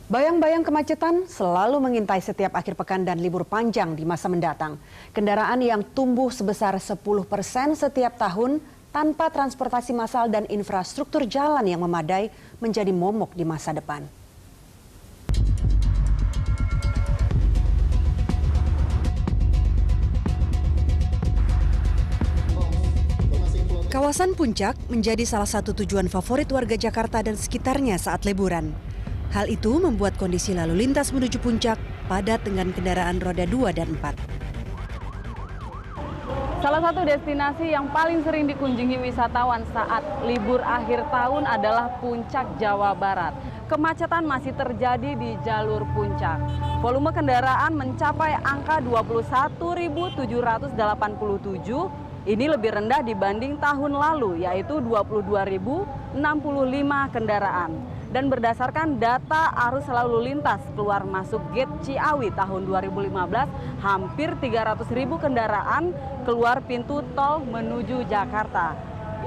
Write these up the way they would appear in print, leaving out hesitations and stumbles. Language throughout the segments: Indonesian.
Bayang-bayang kemacetan selalu mengintai setiap akhir pekan dan libur panjang di masa mendatang. Kendaraan yang tumbuh sebesar 10% setiap tahun tanpa transportasi massal dan infrastruktur jalan yang memadai menjadi momok di masa depan. Kawasan Puncak menjadi salah satu tujuan favorit warga Jakarta dan sekitarnya saat liburan. Hal itu membuat kondisi lalu lintas menuju puncak padat dengan kendaraan roda 2 dan 4. Salah satu destinasi yang paling sering dikunjungi wisatawan saat libur akhir tahun adalah Puncak, Jawa Barat. Kemacetan masih terjadi di jalur puncak. Volume kendaraan mencapai angka 21.787. Ini lebih rendah dibanding tahun lalu, yaitu 22.065 kendaraan. Dan berdasarkan data arus lalu lintas keluar masuk gate Ciawi tahun 2015, hampir 300.000 kendaraan keluar pintu tol menuju Jakarta.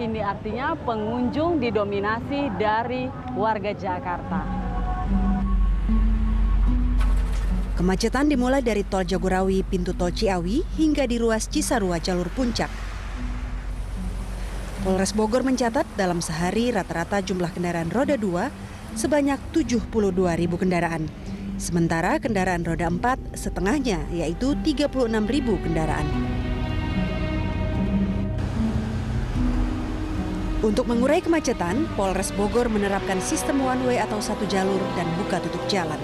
Ini artinya pengunjung didominasi dari warga Jakarta. Kemacetan dimulai dari tol Jagorawi pintu tol Ciawi hingga di ruas Cisarua jalur puncak. Polres Bogor mencatat dalam sehari rata-rata jumlah kendaraan roda 2 sebanyak 72.000 kendaraan. Sementara kendaraan roda 4 setengahnya yaitu 36.000 kendaraan. Untuk mengurai kemacetan, Polres Bogor menerapkan sistem one way atau satu jalur dan buka tutup jalan.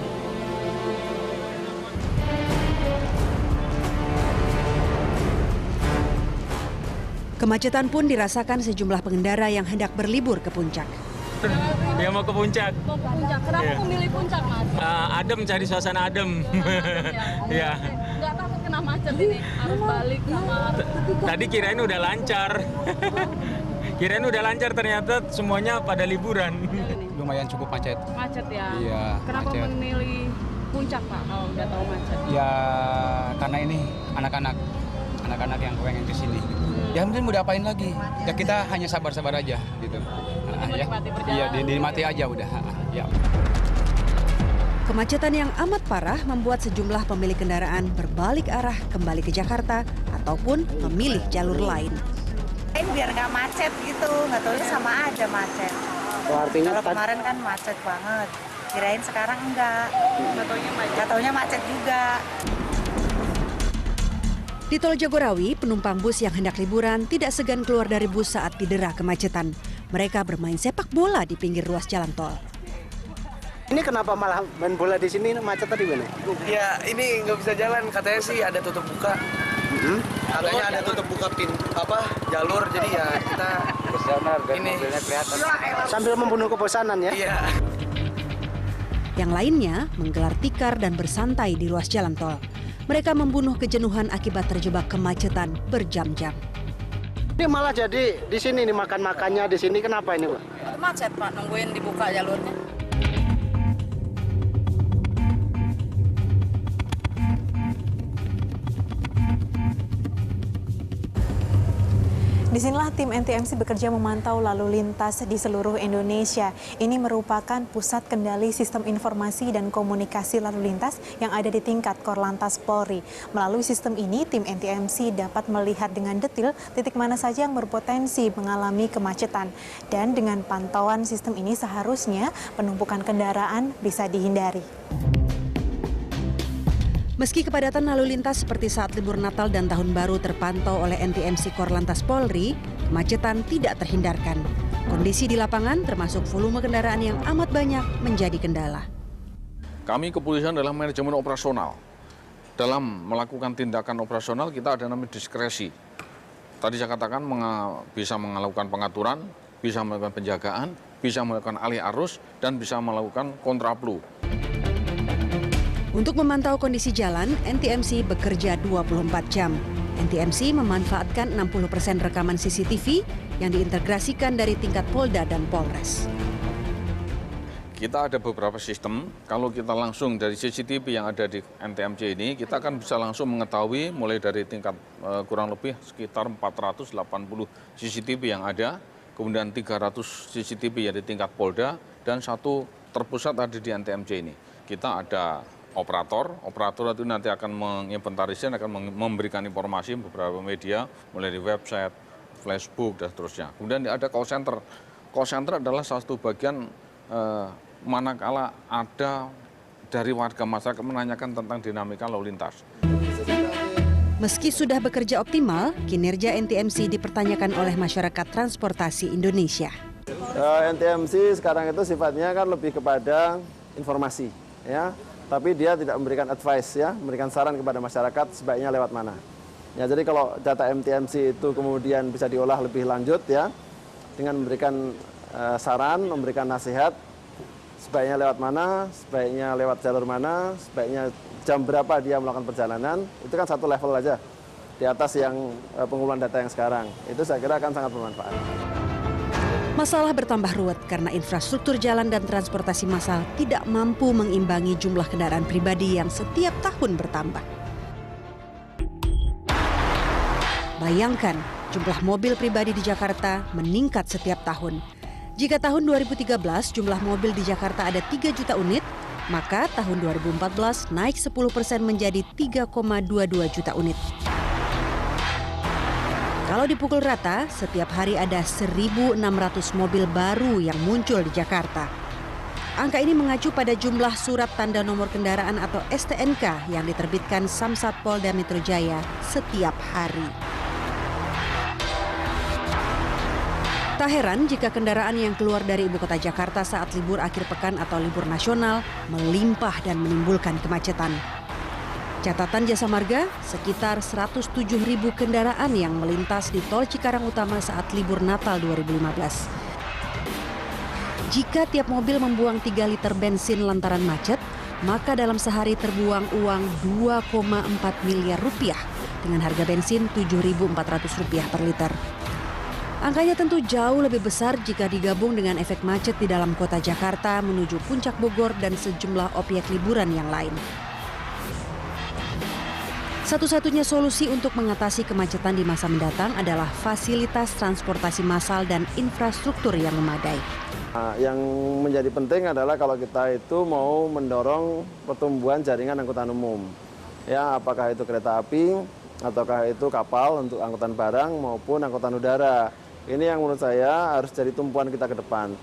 Kemacetan pun dirasakan sejumlah pengendara yang hendak berlibur ke puncak. Dia mau ke puncak. Mau ke puncak. Kenapa memilih puncak, Mas? Adem, cari suasana adem. Ya. Nggak takut kena macet ini, harus balik sama... Tadi kirain udah lancar. Kirain udah lancar, ternyata semuanya pada liburan. Lumayan cukup macet. Macet ya? Iya, Kenapa macet. memilih puncak, Pak, kalau udah tahu macet? Ya karena ini anak-anak yang pengen ke sini. Ya mungkin mau diapain lagi? Ya kita hanya sabar-sabar aja gitu. Menikmati perjalanan. Iya, dinikmati aja udah. Ya. Kemacetan yang amat parah membuat sejumlah pemilik kendaraan berbalik arah kembali ke Jakarta ataupun memilih jalur lain. Biar nggak macet gitu, nggak tahu sama aja macet. Kalau kemarin kan macet banget, kirain sekarang enggak. Nggak taunya macet juga. Di tol Jagorawi, penumpang bus yang hendak liburan tidak segan keluar dari bus saat didera kemacetan. Mereka bermain sepak bola di pinggir ruas jalan tol. Ini kenapa malah main bola di sini macet tadi mana? Ya ini nggak bisa jalan, katanya sih ada tutup buka. Katanya ada tutup buka jalur, jadi ya kita ini Sambil membunuh kebosanan ya? iya. Yang lainnya menggelar tikar dan bersantai di ruas jalan tol. Mereka membunuh kejenuhan akibat terjebak kemacetan berjam-jam. Ini malah jadi di sini nih makan-makannya di sini, kenapa ini, Pak? Macet Pak, nungguin dibuka jalurnya. Disinilah tim NTMC bekerja memantau lalu lintas di seluruh Indonesia. Ini merupakan pusat kendali sistem informasi dan komunikasi lalu lintas yang ada di tingkat Korlantas Polri. Melalui sistem ini, tim NTMC dapat melihat dengan detail titik mana saja yang berpotensi mengalami kemacetan. Dan dengan pantauan sistem ini seharusnya penumpukan kendaraan bisa dihindari. Meski kepadatan lalu lintas seperti saat libur Natal dan Tahun Baru terpantau oleh NTMC Korlantas Polri, kemacetan tidak terhindarkan. Kondisi di lapangan termasuk volume kendaraan yang amat banyak menjadi kendala. Kami kepolisian adalah manajemen operasional. Dalam melakukan tindakan operasional kita ada namanya diskresi. Tadi saya katakan bisa melakukan pengaturan, bisa melakukan penjagaan, bisa melakukan alih arus, dan bisa melakukan kontraplu. Untuk memantau kondisi jalan, NTMC bekerja 24 jam. NTMC memanfaatkan 60% rekaman CCTV yang diintegrasikan dari tingkat Polda dan Polres. Kita ada beberapa sistem, kalau kita langsung dari CCTV yang ada di NTMC ini, kita akan bisa langsung mengetahui mulai dari tingkat kurang lebih sekitar 480 CCTV yang ada, kemudian 300 CCTV yang di tingkat Polda, dan 1 terpusat ada di NTMC ini. Kita ada operator itu nanti akan menginventarisir, akan memberikan informasi beberapa media, mulai di website, Facebook, dan seterusnya. Kemudian ada call center. Call center adalah salah satu bagian manakala ada dari warga masyarakat menanyakan tentang dinamika lalu lintas. Meski sudah bekerja optimal, kinerja NTMC dipertanyakan oleh masyarakat transportasi Indonesia. NTMC sekarang itu sifatnya kan lebih kepada informasi, ya. Tapi dia tidak memberikan advice, ya, memberikan saran kepada masyarakat sebaiknya lewat mana. Ya, jadi kalau data NTMC itu kemudian bisa diolah lebih lanjut, ya, dengan memberikan saran, memberikan nasihat, sebaiknya lewat mana, sebaiknya lewat jalur mana, sebaiknya jam berapa dia melakukan perjalanan, itu kan satu level aja di atas yang pengumpulan data yang sekarang. Itu saya kira akan sangat bermanfaat. Masalah bertambah ruwet karena infrastruktur jalan dan transportasi massal tidak mampu mengimbangi jumlah kendaraan pribadi yang setiap tahun bertambah. Bayangkan, jumlah mobil pribadi di Jakarta meningkat setiap tahun. Jika tahun 2013 jumlah mobil di Jakarta ada 3 juta unit, maka tahun 2014 naik 10% menjadi 3,22 juta unit. Kalau dipukul rata, setiap hari ada 1.600 mobil baru yang muncul di Jakarta. Angka ini mengacu pada jumlah surat tanda nomor kendaraan atau STNK yang diterbitkan Samsat Polda Metro Jaya setiap hari. Tak heran jika kendaraan yang keluar dari ibu kota Jakarta saat libur akhir pekan atau libur nasional melimpah dan menimbulkan kemacetan. Catatan Jasa Marga, sekitar 107.000 kendaraan yang melintas di Tol Cikarang Utama saat libur Natal 2015. Jika tiap mobil membuang 3 liter bensin lantaran macet, maka dalam sehari terbuang uang 2,4 miliar rupiah dengan harga bensin Rp7.400 per liter. Angkanya tentu jauh lebih besar jika digabung dengan efek macet di dalam kota Jakarta menuju Puncak Bogor dan sejumlah objek liburan yang lain. Satu-satunya solusi untuk mengatasi kemacetan di masa mendatang adalah fasilitas transportasi massal dan infrastruktur yang memadai. Yang menjadi penting adalah kalau kita itu mau mendorong pertumbuhan jaringan angkutan umum. Ya, apakah itu kereta api, ataukah itu kapal untuk angkutan barang maupun angkutan udara. Ini yang menurut saya harus jadi tumpuan kita ke depan.